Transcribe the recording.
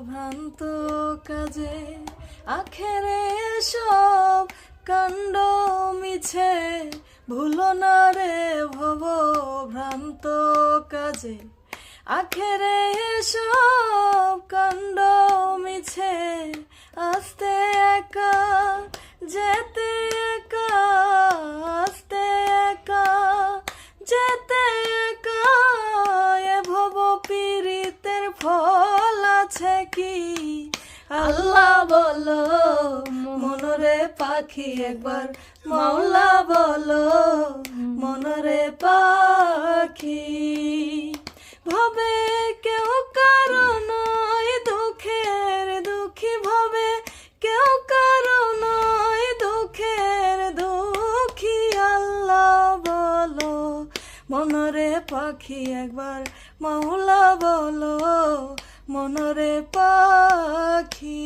ভ্রান্ত কাজে আখেরে সব কাণ্ড মিছে ভুলো না রে ভব ভ্রান্ত কাজে আখেরে সব কাণ্ড মিছে আস্তে একা যেতে একা আস্তে একা যেতে একা এ ভব পীড়িতের ফল আছে কি আল্লাহ বলো মনরে পাখি একবার মাওলা বলো মনরে পাখি ভবে কেউ কারণ দুঃখের দুঃখী ভবে কেউ কারণ দুঃখের দুঃখী আল্লাহ বলো মনরে পাখি একবার মাওলা বলো মনরে পাখি।